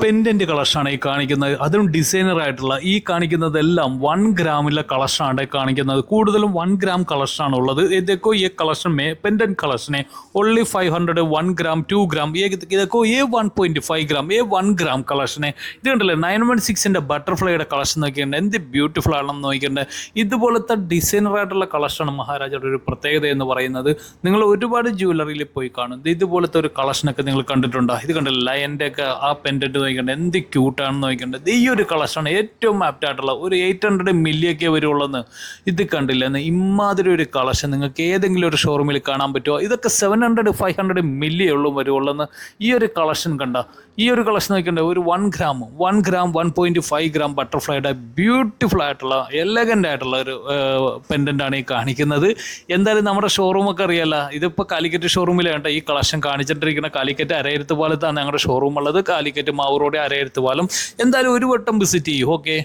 Pendant കളക്ഷനാണ് ഈ കാണിക്കുന്നത്. അതും ഡിസൈനർ ആയിട്ടുള്ള ഈ കാണിക്കുന്നതെല്ലാം 1 ഗ്രാമിലെ കളക്ഷനാണ് കാണിക്കുന്നത്. കൂടുതലും 1 ഗ്രാം കളക്ഷനാണ് ഉള്ളത്. देखो ये कलेक्शन में पेंडेंट कलेक्शन है ओनली 500 1 ग्राम 2 ग्राम ये देखो ये 1.5 ग्राम ये 1 ग्राम കളക്ഷൻ ഇത് കണ്ടല്ലേ 916ന്റെ ബട്ടർഫ്ലൈയുടെ കളക്ഷൻ നോക്കിയുണ്ട്. എന്ത് ബ്യൂട്ടിഫുൾ ആണെന്ന് നോക്കിയിട്ടുണ്ട്. ഇതുപോലത്തെ ഡിസൈനർ ആയിട്ടുള്ള കളക്ഷനാണ് മഹാരാജയുടെ ഒരു പ്രത്യേകത എന്ന് പറയുന്നത്. നിങ്ങൾ ഒരുപാട് ജ്വല്ലറിയിൽ പോയി കാണും ഇതുപോലത്തെ ഒരു കളക്ഷനൊക്കെ നിങ്ങൾ കണ്ടിട്ടുണ്ടോ? ഇത് കണ്ടല്ലേ ലയൻ്റെ ഒക്കെ ആ പെൻഡന്റ് നോക്കിയിട്ടുണ്ട്. എന്ത് ക്യൂട്ടാണെന്ന് നോക്കിയിട്ടുണ്ട്. ഈ ഒരു കളക്ഷനാണ് ഏറ്റവും ആപ്റ്റ് ആയിട്ടുള്ള ഒരു 800 മില്ലിയൊക്കെ വരുള്ളതെന്ന്. ഇത് കണ്ടില്ലെന്ന് ഇമാതിരി ഒരു കളക്ഷൻ നിങ്ങൾക്ക് ഏതെങ്കിലും ഒരു ഷോറൂമിൽ കാണാൻ പറ്റുമോ? ഇതൊക്കെ 700 500 മില്ലിയേ ഉള്ളൂ വരുള്ളതെന്ന്. ഈ ഒരു കളക്ഷൻ കണ്ട ഈ ഒരു കളക്ഷൻ നോക്കിയിട്ട് ഒരു 1 ഗ്രാം 1.5 ഗ്രാം ബട്ടർഫ്ലൈയുടെ ബ്യൂട്ടിഫുൾ ആയിട്ടുള്ള എലഗൻ്റ് ആയിട്ടുള്ള ഒരു പെൻഡൻ്റാണ് ഈ കാണിക്കുന്നത്. എന്തായാലും നമ്മുടെ ഷോറൂമൊക്കെ അറിയാമല്ലോ. ഇതിപ്പോൾ കാലിക്കറ്റ് ഷോറൂമിൽ വേണ്ട ഈ കളക്ഷൻ കാണിച്ചിട്ടിരിക്കുന്ന കാലിക്കറ്റ് അരയരുത്ത് പാലത്താണ് ഞങ്ങളുടെ ഷോറൂം ഉള്ളത്. കാലിക്കറ്റ് മാവൂർ റോഡ് അരയരുത്ത് പാലം. എന്തായാലും ഒരു വട്ടം വിസിറ്റ് ചെയ്യൂ. ഓക്കെ.